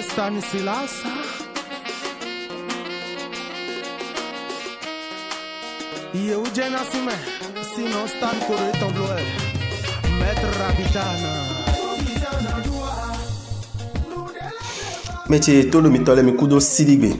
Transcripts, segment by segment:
Stanislas Eugène Assime Sinon Stan Corée Tombloé Maître Rabitana Meche todo mitole mi kudo sidigbe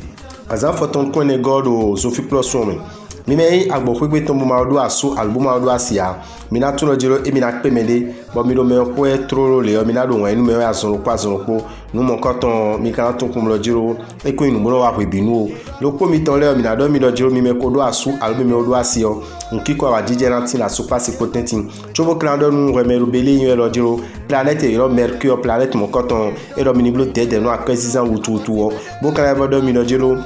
azan foton kone godo Sophie Plus woman mi me agbo kwegbe tombo ma do aso album ma do asia mi na tuno jiro e mi na pemede bo mi do me ko e trolo le mi na do wan enu me azon po nu mo koton mi kan tun kum lo jiro e ko inu mo wa pe binu o lo ko mi ton le mi na do mi do jiro mi me ko do aso album me do asio nkiko wa jije ranti na so pasi potentin chobo klando nu remero bele yin lo jiro planète e lo mercure planète mo koton e do mi ni blo dede no akesizan wutu wo bo kan do mi do jiro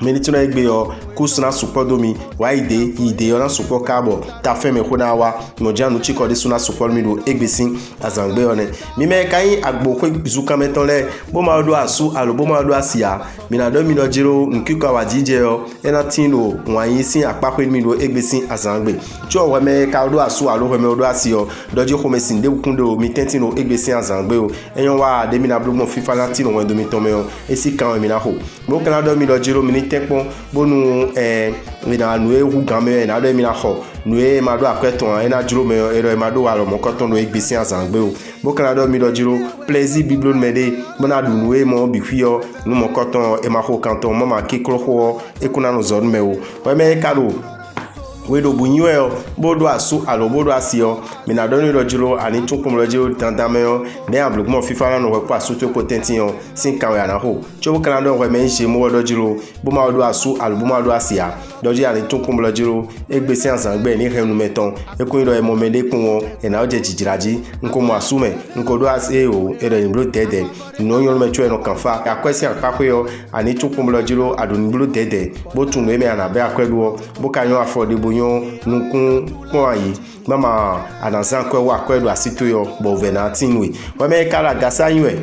meni tuna egbe yo kusuna support domi wa ide yo na support kabo ta fe me ko na wa mo janu chiko de suna support mi do egbesin azangbe one mi me kan agbo ko zuka meton le bo ma do asu alo bo ma do asia mi na do mi do jiro nkiko wa jije yo ena tino wa yin sin apako mi do egbesin azangbe cho wa me ka do asu alo me do asio dojo ko me sin de kundo mi tentino egbesin azangbe o eyon wa de mi na blo mo fifa latino wa do mi ton me o esi kan mi na ho mo kan do mi do jiro mi tempo bonu mi na nu ewu game na do mi na ho nu e ma do akweton e na jiro me ero ma do wa lo mo koton do egbesi azangbe o bo kan do mi do jiro plaisir biblo mede mo na du nu e mo bi fio nu mo koton e ma ho kanton mo ma kikro ho e kuna no zon me o we me kado wedo bunyo bodo asu alo bodo asio mi na do ni do jiro ani tun kum lo jiro tandame yo ne ablugo fifa na no we pa suto potention sin kan ya na ho chobo kan do we me nse mo do jiro bo ma do asu alo bo ma do asia do ji ani tun kum lo jiro egbesi azangbe ni henu meton e kun do e mo mede kun won e na o je jijiraji nko mo asume nko do ase o e do ni blo dede no yon me chwe no kan fa akwesi akako yo ani tun kum lo jiro adoni blo dede bo tun me me ana be akwedo bo kan yo afode nukun ko ayi mama anansan ko wa ko do asito yo bo venatin we wa me kala gasa yin we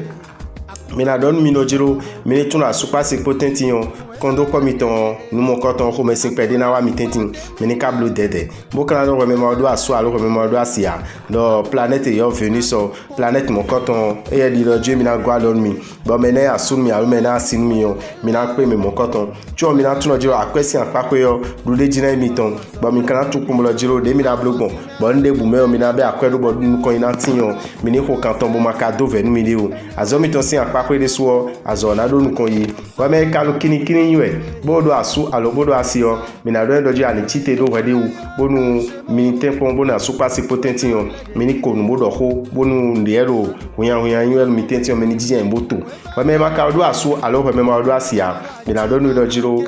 mi na don mi no jiro mi ni tuna super se potention kondo ko mi ton nu mo koton ko me sin pede na wa mi tentin mi ni kablo dede bo kan do me ma do aso alo me ma do asia do planète yo venus so planète mo koton e ye di lo je mi na gwa don mi bo me na asun mi alo me na asin mi yo mi na pe me mo koton cho mi na tuna jiro akwesi apako yo do de jina mi ton bo mi kan tu ko mo lo jiro de mi na blogon bo nde bu me mi na be akwedo bo nu ko ina tin yo mi ni ko kanton bo makado venu mi de o azo mi ton sin apako de so azo na do nu ko yi wa me kalu kini ywe bodo asu alo bodo asio mina do doji ani chite do wede u bonu mi tempo bona super si potention mini ko nu bodo ho bonu ndiero huyan ywe mi tention mini jije mboto wa me maka do asu alo wa me ma do asia mina do nu dojiro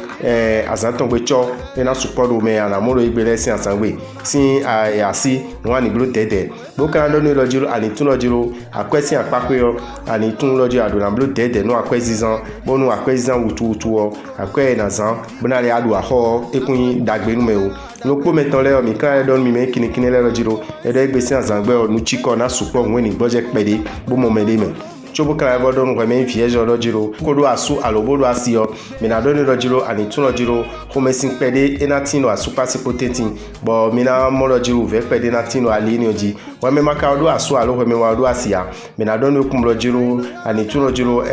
azanton gbecho na support do me ana mo lo igbere sin asangbe sin asi no ani blo dede bo kan do nu dojiro ani tun dojiro akwesi apako yo ani tun dojiro adona blo dede no akwesizan bonu akwesizan wutu o akwe na zan bonale adu aho ekun dagbe nu me o no po meton le o mi kan don mi me kini le jiro e do egbesi azangbe o nu chiko na support wen ni budget pede bo mo mede me chobo kan ebo don we me vieje o jiro ko do asu alobodo asio mi na don do jiro ani tun jiro ko me sin pede enatino asupa si potentin bo mi na mo do jiro ve pede enatino ali ni oji wa me maka do asu alo we me wa do asia mi na don kum lo jiro ani tun jiro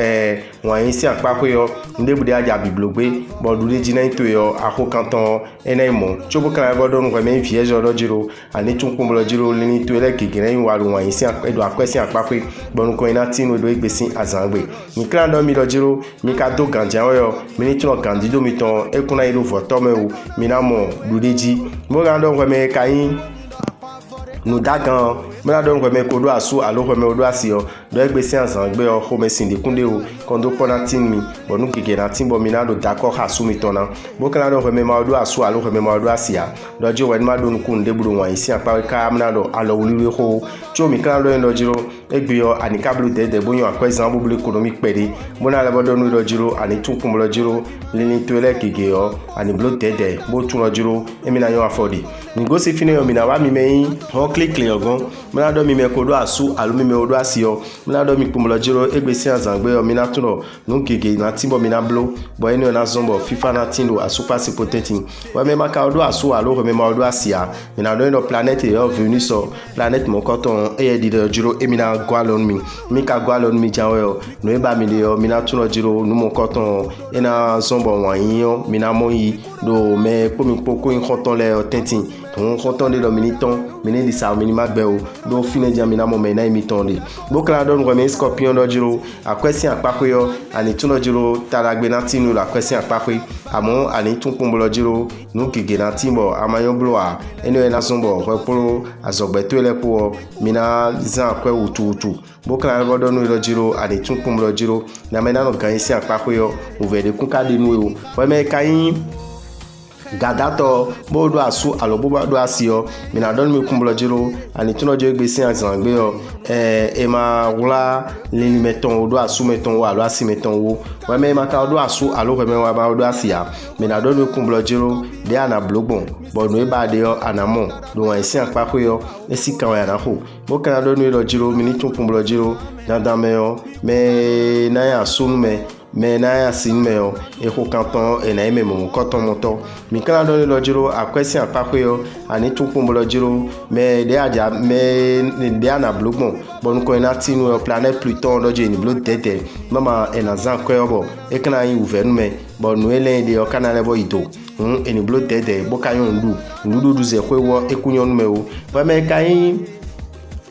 wa yin si apako yo ndebude aja biblogbe bo du de jina to yo ako kanton enemo chobo kan ebo don we me vieje o jiro ani tun kum lo jiro ni to ele kigire yin wa lo wa yin si edo akwesi apako bo nu ko enatino do egbesin azangbe mi kan do mi do jiro mi ka do ganjan yo mi ni tun gandido mi ton ekuna ilo voto me o mi na mo du deji mo ga do we me kayin nu dagan mena don me ko do asu alo me do asio do egbesi azangbe o ho me sin de kunde o kondo pona tin mi bonu kike na tin bo mi na do d'accord asu mi tona bo kana do me ma do asu alo me ma do asia do je wen ma do kunde buru wan isi apa ka mena do alo wulire ho cho mi kana do en jiro egbe yo ani kablu de boyon akwezan bubule economic pede bona le bodo no do jiro ani tun kum lo jiro lini to ele kike yo ani blo de bo tun lo jiro emi na yo afodi mi go si fine yo mi na wa mi me ho click le ogon mi na do mi me ko do asu alu mi me o do asio mi na do mi pomolo jiro egbesi azangbe yo mi na tuno nu gege na timbo mi na blo bo eni na zombo FIFA na tindo asu pasi potenti wa me maka o do asu alu me ma o do asia mi na do no planète yo venu so planète mon coton e di do jiro e mi na gwalon mi ka gwalon mi janwe yo no e ba mi yo mi na tuno jiro nu mon coton e na zombo wan yo mi na mo yi do me po mi poko in coton le tentin on coton de lo militant mini di sa mini magbe o do fine dia mi na mo me na imiton de bo kla don reme scorpion do jiro akwesi apako yo ani tuno jiro taragbe na tinu la kwesi apako amo ani tun pombo jiro nu gege na timbo amayon bloa eno na sombo repolo azogbe to le po mi na zan akwe utu bo kla do no lo jiro ani tun pombo jiro na me na no gan isi apako yo o vede kun ka de nu o we me kayin gadato bodo asu aloboba do asio mina don mi kumbulo jiro ani tuno je gbesi azangbe yo e ma wula leni meton do asu meton wa lo asi meton wo we me maka do asu alo we me wa ba do asia mina don mi kumbulo jiro de ana blogbon bo no e ba de yo anamo do wa isi apako yo esi kan ya na ho bo kan don mi lo jiro mini tun kumbulo jiro dandan me yo me na ya sunu me na ya sin me o e ko kanton e na eme mo koton moto mi kana do lo jiro akwesi apako yo ani tun pombo lo jiro me de aja me de ana blogbon bon ko na tinu planète Pluton do je ni blo tete mama e na zan ko yo bo e kana yin ouvert me bon no ele de o kana le bo ito e ni blo tete bo kayon ndu du ze ko wo e kunyon me o ba me kayin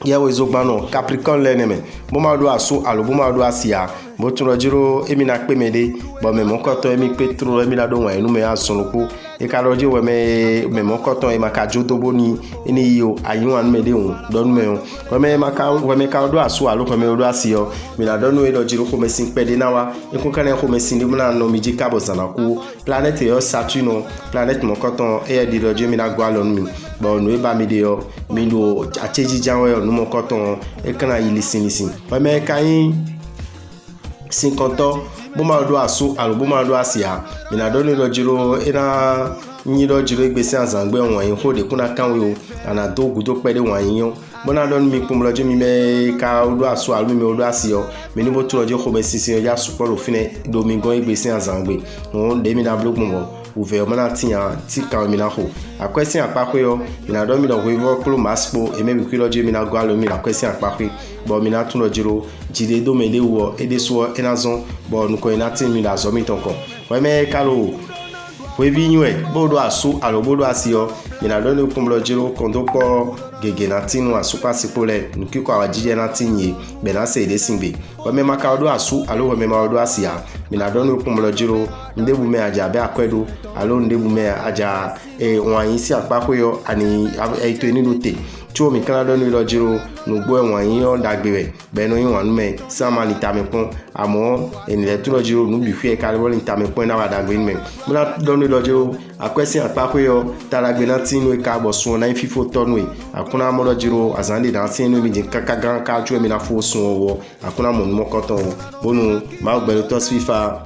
yawo izogbano Capricorn leneme bo ma do asu alo bo ma do asia bo tun jiro emi na pe mede bo me mo koto emi petro emi na do wan enu me asunku e ka roje we me mo koto e maka jodobo ni eni yo ayun anu mede un don me o me maka we me ka do asu alo ko me do asio mi na don we do jiro ko me sin pede na wa e ko kan ko me sin ni na no mi ji kabo sanaku planète yo Saturne planète mo koto e di roje mi na gwalon mi bo no e ba mi de yo mi do acheji janwe no mo koto e kana yilisin we me kayin 50 ans bo ma do asu alo bo ma do asia mi na do ni lo jiro ina nyi do jiro gbesi azangbe won yin ho de kuna kanwe o ana do gudo pede won yin bo na do mi pomlo je mi me ka do asu alo mi o do asio mi ni bo to je ko be sisi ya support o fine domingo gbesi azangbe won de mi na blog mo ouvert mana tia ti kan mi na ho akwesi apako yo mi na do mi do go klo maspo e me bi kilo je mi na gwalo mi akwesi apako bo mi na tun lo jiro jide do me le wo e de so enazon bo nu ko ina tin mi la zo mi ton kon we me kalo we vi nwe bodo asu alo bodo asio mi na do ni kumlo jiro kondo ko gege na tinu asupa sipole nuki ko awajije na tinye be na se de singbe we me maka do asu alo we me ma do asia mi na do ni kumlo jiro ndebu me aja be akwedo alo ndebu me aja wan yin si apako yo ani eto ni lote tí omi kan do ni lo jiro nugbo ewon yin o dagbere be no yin wan me sama ni tamepon amo eni le tun lo jiro nu bi fi e ka ni tamepon na wa dagbe ni me mo na do ni lo jiro akwesi apako yo taragbe na tinu e ka bo sun na fifo tonu e akuna mo lo jiro azande dan tinu mi jin kaka gan ka ju mi na fo sun owo akuna mo mo koton bonu ma gbere to FIFA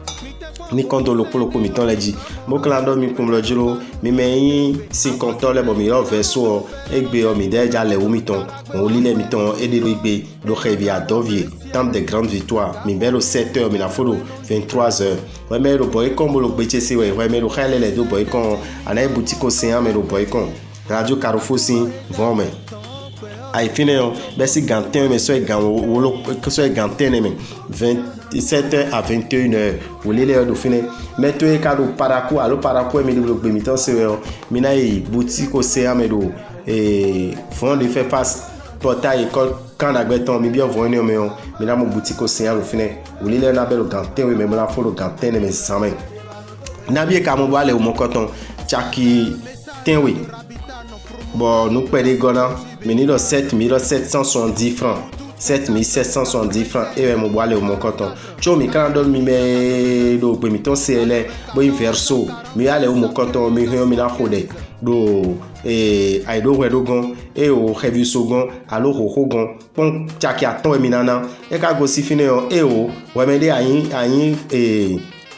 ni kondo lopolopo mi ton leji mo klando mi kumlo jiro mi meyin 50 le bo mi ro verso egbe o mi deja le o mi ton on lile mi ton e de egbe do revi a Dovier temps de grande victoire mi belo 7h mi na folo 23h we me ro boy kon lo gbe chese we me ro khale le do boy kon ana boutique o sen me ro boy kon radio Carrefour sin von me ai fine o besi gantin me so e gan wo so e gantin me 27h à 21h wo lele do fine meto e ka do paraku alo paraku me do gbe mi ton se we mi na e boutique o sen me do fond de faire face portail école quand agbeton mi bien voine me on mi na mo boutique o sen alo fine wo lele na be lo gantin we me la fo lo gantin me samen na bi e ka mo wale o mo koton chaki tenwe bon nous perdons gona mini do 7770 francs 7770 francs et mo boale o mon coton cho mi kan don mi me do pe mi ton cele bo inverso mi ale o mon coton mi ho mi na khode do ai do we do gon e o heavy sogon alo ho gon pon chaki aton mi nana e ka go si fine o e o we me de ayin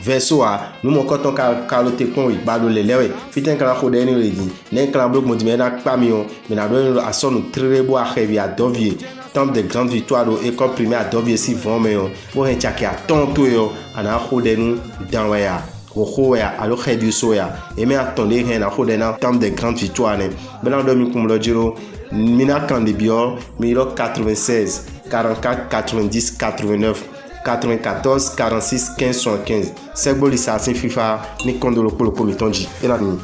verso a nous mon coton kalote kon ibado lelewe fitin kala khode ni redi nen kala blok modi mena pamion mena do a son très beau a revi a Dovier temple de grande victoire do école primaire à Dovier si vraiment yo bo hen chaki a tonto yo ana khode nu danwaya Rohoya, alors Rédu Soya, et mais attendez rien à Rodé dans temple de grande victoire. Maintenant, dormi comme le giro, Mina Candibio, 96, 44, 90, 89, 94, 46, 15, 75. C'est bon, ça, c'est FIFA, ni Kondolo Polo Polo Tonji. Et la nuit.